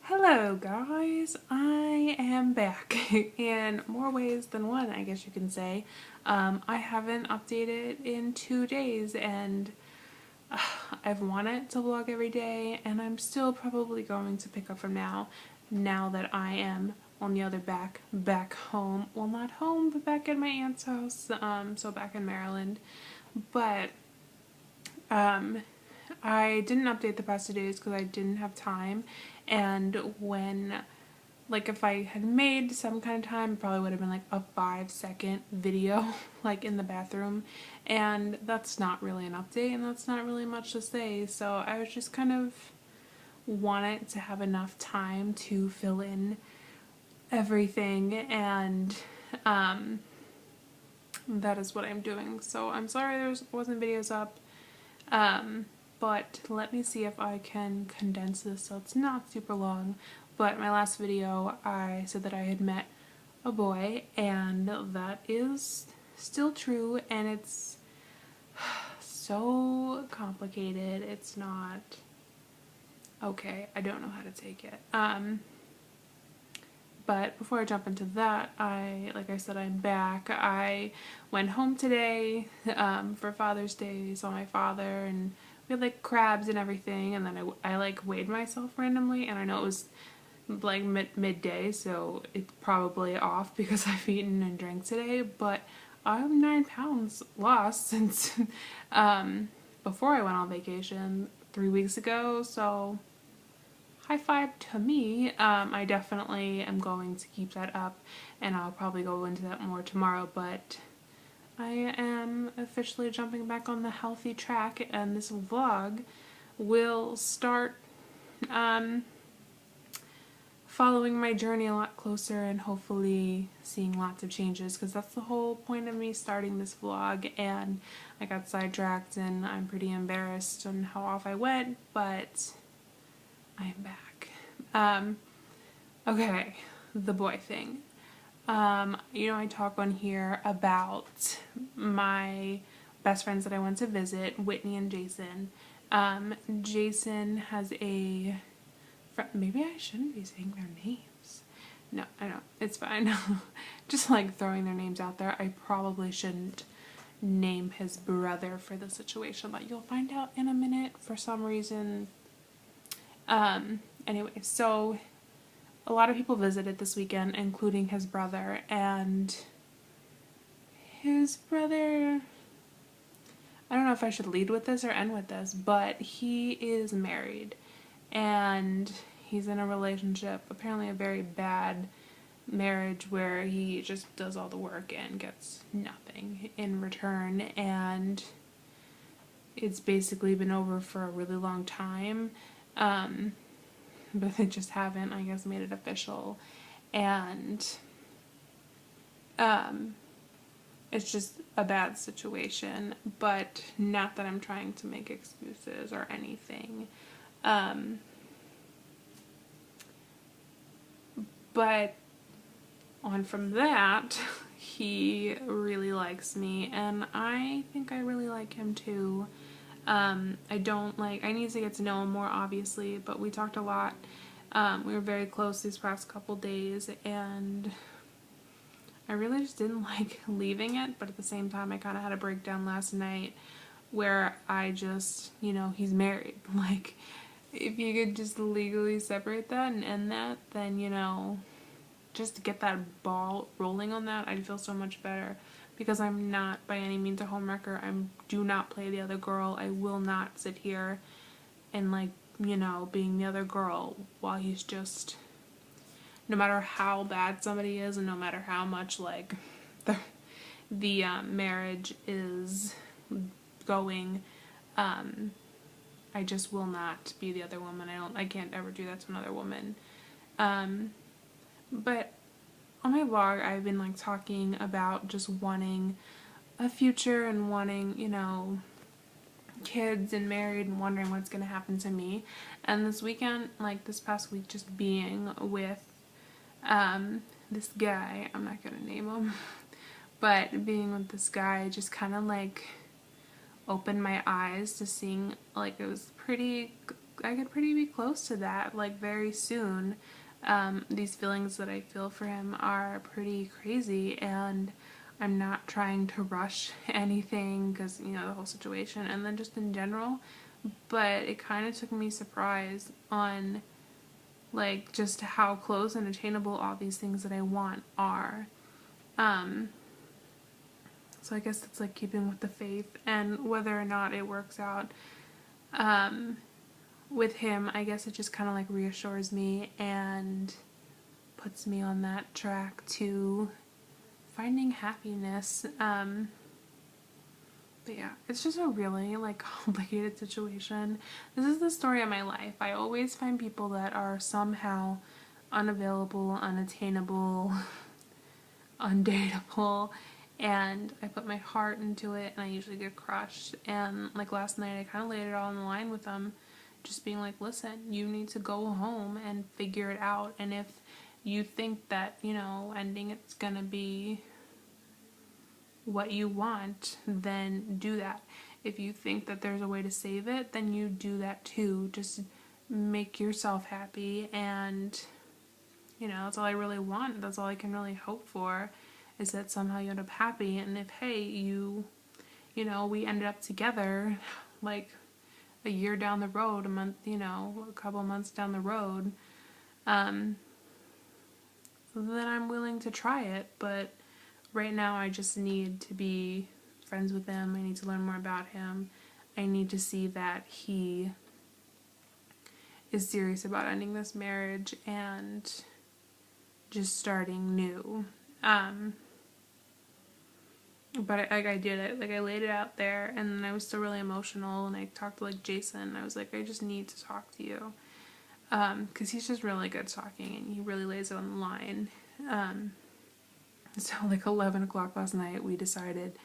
Hello guys, I am back in more ways than one, I guess you can say. I haven't updated in 2 days and I've wanted to vlog every day and I'm still probably going to pick up from now that I am on the other back home. Well, not home, but back at my aunt's house, so back in Maryland. But I didn't update the past 2 days because I didn't have time, and if I had made some kind of time, it probably would have been like a 5-second video like in the bathroom, and that's not really an update and that's not really much to say, so I was just kind of wanted to have enough time to fill in everything, and that is what I'm doing. So I'm sorry there wasn't videos up. But let me see if I can condense this so it's not super long. But my last video, I said that I had met a boy, and that is still true, and it's so complicated. It's not okay. I don't know how to take it. But before I jump into that, like I said, I'm back. I went home today for Father's Day, saw my father, and we had like crabs and everything, and then I like weighed myself randomly, and I know it was like midday, so it's probably off because I've eaten and drank today, but I'm 9 pounds lost since before I went on vacation 3 weeks ago, so high five to me. I definitely am going to keep that up, and I'll probably go into that more tomorrow, but I am officially jumping back on the healthy track, and this vlog will start following my journey a lot closer and hopefully seeing lots of changes, because that's the whole point of me starting this vlog, and I got sidetracked and I'm pretty embarrassed on how off I went, but I am back. Okay, the boy thing. I talk on here about my best friends that I went to visit, Whitney and Jason. Jason has a friend. Maybe I shouldn't be saying their names. No, I know. It's fine. Just like throwing their names out there. I probably shouldn't name his brother for the situation, but you'll find out in a minute for some reason. Anyway, so a lot of people visited this weekend, including his brother, and his brother, I don't know if I should lead with this or end with this, but he is married, and he's in a relationship, apparently a very bad marriage, where he just does all the work and gets nothing in return, and it's basically been over for a really long time. But they just haven't, I guess, made it official, and it's just a bad situation, but not that I'm trying to make excuses or anything. But on from that, he really likes me, and I think I really like him too. I need to get to know him more, obviously, but we talked a lot. We were very close these past couple days, and I really just didn't like leaving it, but at the same time, I kind of had a breakdown last night where I just, he's married. Like, if you could just legally separate that and end that, then, just to get that ball rolling on that, I'd feel so much better. Because I'm not by any means a homewrecker. I do not play the other girl. I will not sit here and being the other girl while he's just, no matter how bad somebody is and no matter how much the marriage is going, I just will not be the other woman. I can't ever do that to another woman. But on my vlog, I've been talking about just wanting a future and wanting, kids and married and wondering what's going to happen to me. And this weekend, this past week, just being with this guy, I'm not going to name him, but being with this guy just kind of opened my eyes to seeing it was pretty I could pretty be close to that, like very soon. These feelings that I feel for him are pretty crazy, and I'm not trying to rush anything because, you know, the whole situation and then just in general. But it kind of took me surprise on like just how close and attainable all these things that I want are. Um, so I guess it's like keeping with the faith, and whether or not it works out with him, I guess it just kind of like reassures me and puts me on that track to finding happiness. But yeah, it's just a really like complicated situation. This is the story of my life. I always find people that are somehow unavailable, unattainable, undateable, and I put my heart into it and I usually get crushed. And like last night I kind of laid it all on the line with them, just being like, listen, you need to go home and figure it out. And if you think that, you know, ending it's gonna be what you want, then do that. If you think that there's a way to save it, then you do that too. Just make yourself happy, and you know, that's all I really want. That's all I can really hope for, is that somehow you end up happy. And if, hey, you know, we ended up together like a year down the road, a month, you know, a couple months down the road, then I'm willing to try it. But right now I just need to be friends with him. I need to learn more about him. I need to see that he is serious about ending this marriage and just starting new. But I did it. Like, I laid it out there, and I was still really emotional, and I talked to, like, Jason. I was like, I just need to talk to you. Because he's just really good talking, and he really lays it on the line. So, like, 11 o'clock last night, we decided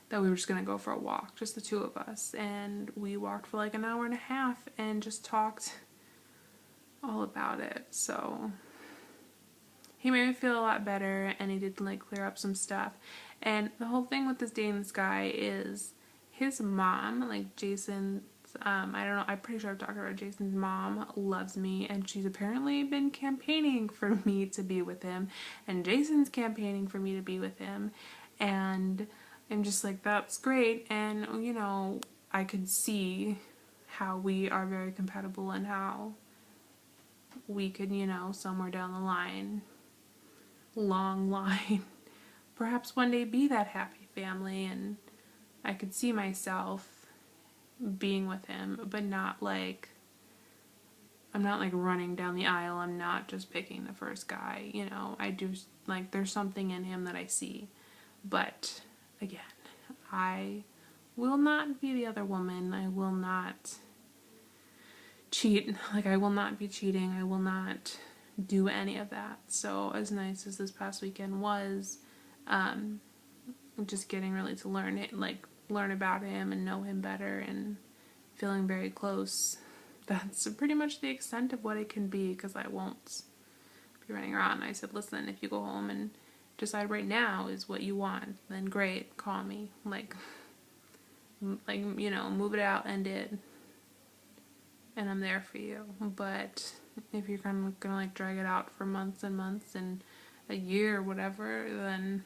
that we were just going to go for a walk, just the two of us. And we walked for, like, an hour and a half and just talked all about it. So he made me feel a lot better, and he did, like, clear up some stuff. And the whole thing with this dating this guy is his mom, like Jason's, I don't know, I'm pretty sure I've talked about Jason's mom loves me, and she's apparently been campaigning for me to be with him, and Jason's campaigning for me to be with him, and I'm just like, that's great. And, you know, I could see how we are very compatible and how we could, you know, somewhere down the line, long line, perhaps one day be that happy family. And I could see myself being with him, but not like, I'm not like running down the aisle. I'm not just picking the first guy, you know. I do, like, there's something in him that I see. But again, I will not be the other woman. I will not cheat. Like, I will not be cheating. I will not do any of that. So as nice as this past weekend was, just getting really to learn it, like learn about him and know him better and feeling very close. That's pretty much the extent of what it can be, because I won't be running around. I said, listen, if you go home and decide right now is what you want, then great, call me. Like, you know, move it out, end it, and I'm there for you. But if you're kind of gonna like drag it out for months and months and a year or whatever, then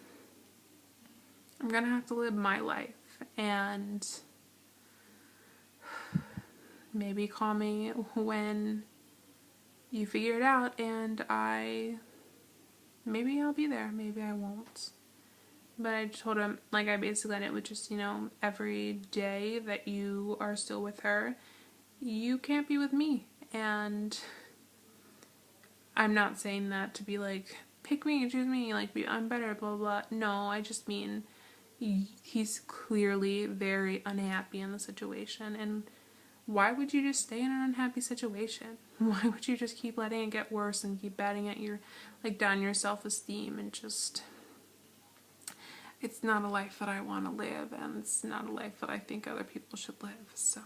I'm gonna have to live my life. And maybe call me when you figure it out, and maybe I'll be there, maybe I won't. But I told him, like, I basically ended it with just, you know, every day that you are still with her, you can't be with me. And I'm not saying that to be like, pick me and choose me, like, I'm better, blah, blah, blah. No, I just mean he's clearly very unhappy in the situation, and why would you just stay in an unhappy situation? Why would you just keep letting it get worse and keep batting at your, like, down your self-esteem? And just, it's not a life that I want to live, and it's not a life that I think other people should live. So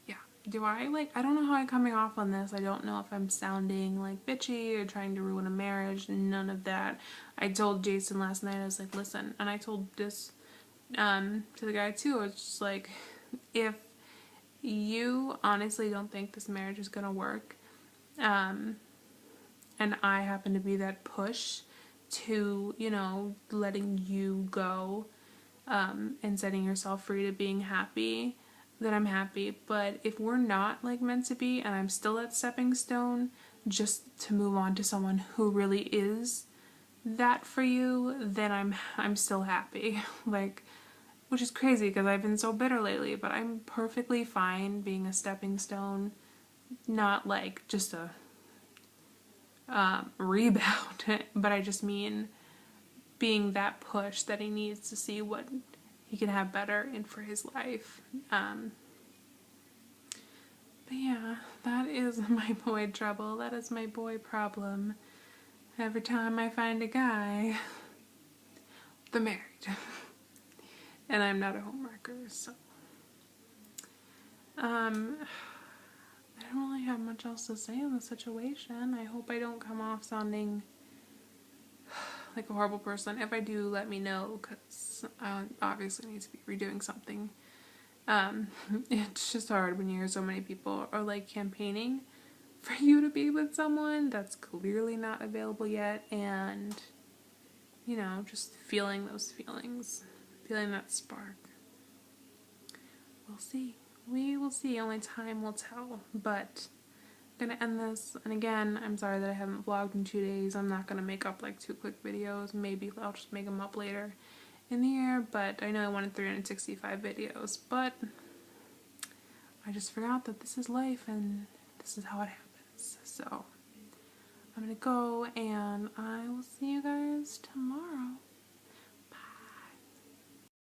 yeah, I don't know how I'm coming off on this. I don't know if I'm sounding like bitchy or trying to ruin a marriage. None of that. I told Jason last night, I was like, listen, and I told this to the guy too, it's just like, if you honestly don't think this marriage is gonna work, and I happen to be that push to, you know, letting you go, and setting yourself free to being happy, then I'm happy. But if we're not like meant to be and I'm still that stepping stone just to move on to someone who really is that for you, then I'm still happy. Like, which is crazy because I've been so bitter lately, but I'm perfectly fine being a stepping stone, not like just a rebound, but I just mean being that push that he needs to see what he can have better in for his life. But yeah, that is my boy trouble. That is my boy problem. Every time I find a guy, they're married. And I'm not a homewrecker, so. I don't really have much else to say on the situation. I hope I don't come off sounding like a horrible person. If I do, let me know, because I obviously need to be redoing something. It's just hard when you hear so many people are like campaigning for you to be with someone that's clearly not available yet, and, you know, just feeling those feelings, feeling that spark. We'll see. We will see. Only time will tell. But I'm gonna end this. And again, I'm sorry that I haven't vlogged in 2 days. I'm not gonna make up like 2 quick videos. Maybe I'll just make them up later in the year. But I know I wanted 365 videos. But I just forgot that this is life and this is how it happens. So I'm gonna go and I will see you guys tomorrow.